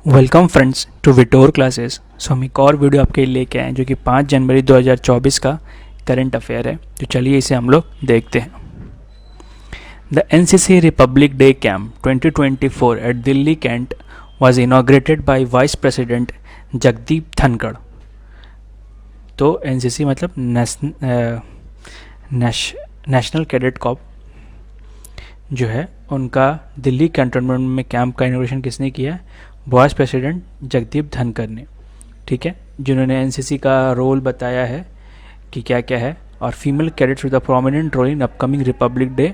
Welcome friends to Vitor classes. So हम एक और वीडियो आपके लिए लेके आए जो कि 5 जनवरी 2024 का करंट अफेयर है। तो चलिए इसे हम लोग देखते हैं। The NCC republic day camp 2024 at Delhi cantt was inaugurated by vice president Jagdeep Dhankhar. तो एनसीसी मतलब नेशनल कैडेट कॉर्प जो है उनका दिल्ली कैंटोनमेंट में कैंप का इनोग्रेशन किसने किया है? वाइस प्रेसिडेंट जगदीप धनखड़ ने। ठीक है, जिन्होंने एनसीसी का रोल बताया है कि क्या क्या है, और female cadets with a prominent role in upcoming republic day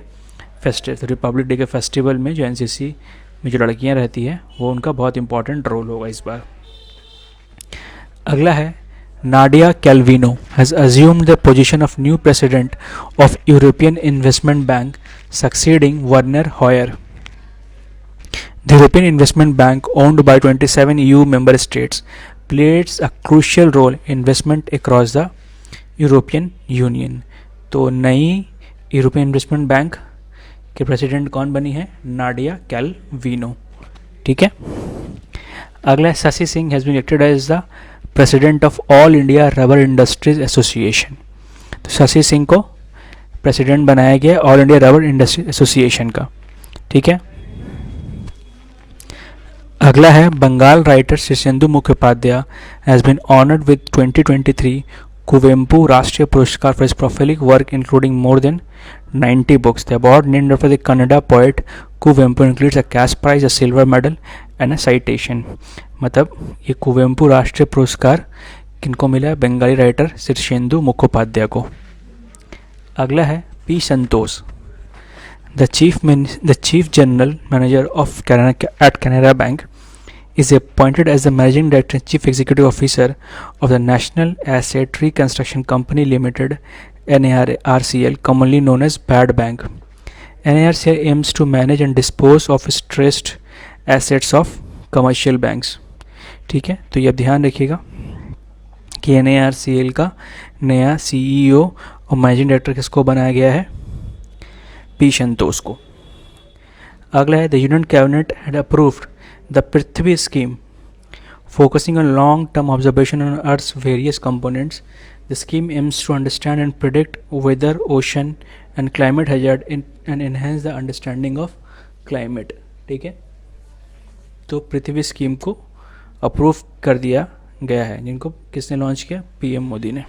festival. तो रिपब्लिक डे के फेस्टिवल में जो एनसीसी में जो लड़कियां रहती है वो उनका बहुत इंपॉर्टेंट रोल होगा इस बार। अगला है Nadia Calvino has assumed the position of new president of European Investment Bank, succeeding Werner Hoyer. The European Investment Bank, owned by 27 EU member states, plays a crucial role in investment across the European Union. तो नई European investment bank के president कौन बनी है? Nadia Calvino. ठीक है, अगला Shashi Singh has been elected as the president of all India rubber industries association. तो शशि सिंह को प्रेसिडेंट बनाया गया all India rubber industry association का। ठीक है, अगला है Bengal writer Shirshendu Mukhopadhyay has been honoured with 2023 Kuvempu Rashtriya Puraskar for his prolific work including more than 90 books. The award named after the Kannada poet Kuvempu includes a cash prize, a silver medal and a citation. मतलब ये कुवेम्पु राष्ट्रीय पुरस्कार किनको मिला है? बंगाली राइटर शीर्षेंदु मुखोपाध्याय को। अगला है P Santosh. The chief general manager of Canara Bank is appointed as the managing director and chief executive officer of the National Asset Reconstruction Company Limited (NARCL), commonly known as BAD Bank. NARCL aims to manage and dispose of stressed assets of commercial banks. ठीक है, तो ये ध्यान रखिएगा कि NARCL का नया CEO और मैनेजिंग डायरेक्टर किसको बनाया गया है? पी संतोष को। अगला है the union cabinet had approved the Prithvi scheme focusing on long term observation on earth's various components. The scheme aims to understand and predict weather, ocean and climate hazard and enhance the understanding of climate. ठीक है, तो Prithvi scheme को approve कर दिया गया है, जिनको किसने लॉन्च किया? पीएम मोदी ने।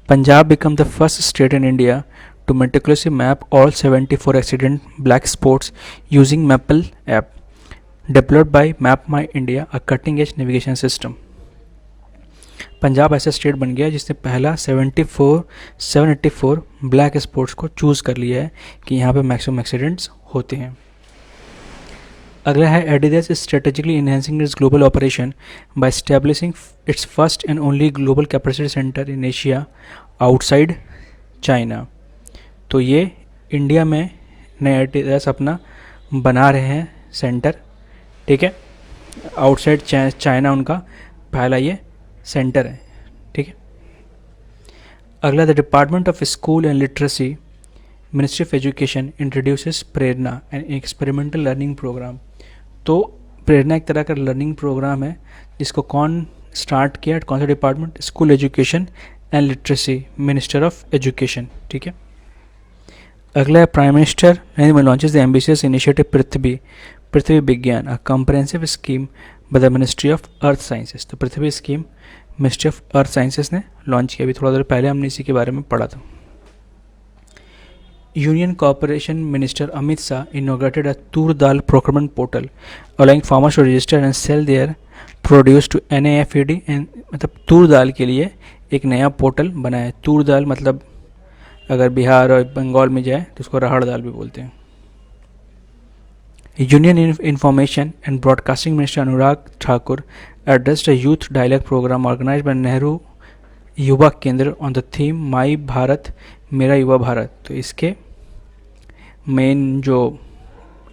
Punjab become the first state in India to meticulously map all 74 accident black spots using Maple app developed by Map My India, a cutting edge navigation system. Punjab ऐसा स्टेट बन गया जिसने पहला 784 ब्लैक स्पॉट्स को choose कर लिया है कि यहाँ पे मैक्सिमम एक्सीडेंट्स होते हैं। अगला है Adidas is strategically enhancing its global operation by establishing its first and only global capacity center in Asia outside China. तो ये इंडिया में नए एडिडास अपना बना रहे हैं सेंटर। ठीक है, आउटसाइड चाइना उनका पहला ये सेंटर है। ठीक है, अगला the department of school and literacy ministry of education introduces Prerna and experimental learning programme. तो प्रेरणा एक तरह का लर्निंग प्रोग्राम है जिसको कौन स्टार्ट किया? कौन सा department? School education and literacy, minister of education. ठीक है, अगला है prime minister Narendra Modi launches the ambitious initiative Prithvi Vigyan, a comprehensive scheme by the ministry of earth sciences. तो Prithvi scheme ministry of earth sciences ने लॉन्च किया। अभी थोड़ा देर पहले हमने इसी के बारे में पढ़ा था। Union corporation minister Amit Shah inaugurated a tur dal procurement portal allowing farmers to register and sell their produce to NAFED। And मतलब तूर दाल के लिए एक नया पोर्टल बनाया है। तूर दाल मतलब अगर बिहार और बंगाल में जाए तो उसको राहड़ दाल भी बोलते हैं। Union information and broadcasting minister Anurag Thakur addressed a youth dialogue programme organised by Nehru Yuva Kendra on the theme my Bharat Mera Yuva Bharat. तो इसके मेन जो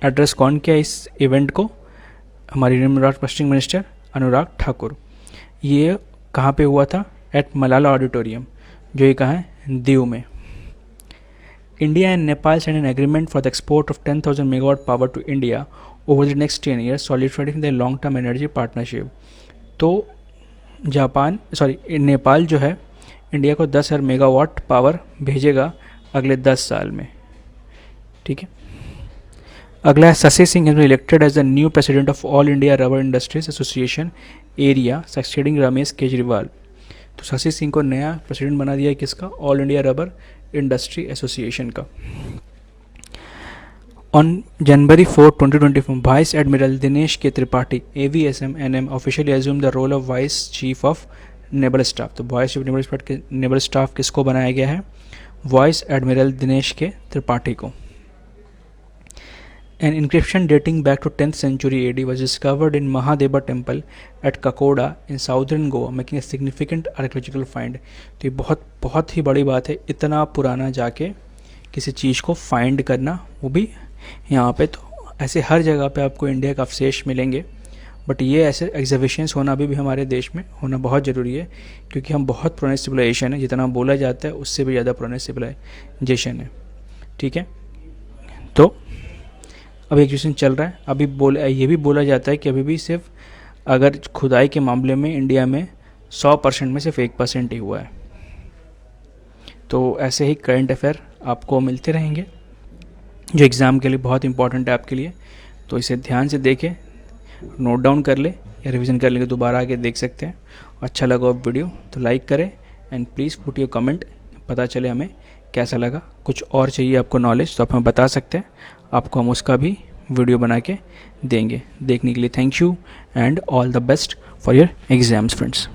एड्रेस कौन किया इस इवेंट को? हमारे union broadcasting minister Anurag Thakur. ये कहाँ पे हुआ था? एट मलाला ऑडिटोरियम, जो ये कहाँ है? दीव में। India and Nepal signed an agreement for the export of 10,000 megawatt power to India over the next 10 years solidifying the long term energy partnership। तो नेपाल जो है इंडिया को 10,000 मेगावाट पावर भेजेगा अगले 10 साल में। ठीक है। अगला है Shashi Singh is elected as the new president of all India rubber industries association area succeeding Ramesh Kejriwal. तो शशि सिंह को नया प्रेसिडेंट बना दिया है किसका? All India rubber industry association का। On January 4, 2024 vice admiral Dinesh K Tripathi AVSM NM officially assume the role of vice chief of naval staff. तो vice chief naval staff किसको बनाया गया है? Vice admiral Dinesh K Tripathi को। An inscription dating back to 10th century AD was discovered in Mahadeva temple at Kakoda in southern Goa, making a significant archaeological find। तो ये बहुत ही बड़ी बात है, इतना पुराना जाके किसी चीज़ को फाइंड करना, वो भी यहाँ पे। तो ऐसे हर जगह पे आपको इंडिया का अवशेष मिलेंगे, बट ये ऐसे एग्जीबिशंस होना भी हमारे देश में होना बहुत ज़रूरी है, क्योंकि हम बहुत पुराने सिविलाइजेशन है, जितना बोला जाता है उससे भी ज़्यादा पुराने सिविलाइजेशन है। ठीक है। तो अभी एग्जीबिशन चल रहा है। अभी ये भी बोला जाता है कि अभी भी सिर्फ अगर खुदाई के मामले में इंडिया में 100% में सिर्फ 1% ही हुआ है। तो ऐसे ही करंट अफेयर आपको मिलते रहेंगे जो एग्ज़ाम के लिए बहुत इंपॉर्टेंट है आपके लिए। तो इसे ध्यान से देखें, नोट डाउन कर ले या रिवीजन कर लेंगे, दोबारा आके देख सकते हैं। अच्छा लगा वीडियो तो लाइक करें and please put your comment, पता चले हमें कैसा लगा। कुछ और चाहिए आपको नॉलेज तो आप हमें बता सकते हैं, आपको हम उसका भी वीडियो बना के देंगे। देखने के लिए thank you and all the best for your exams friends.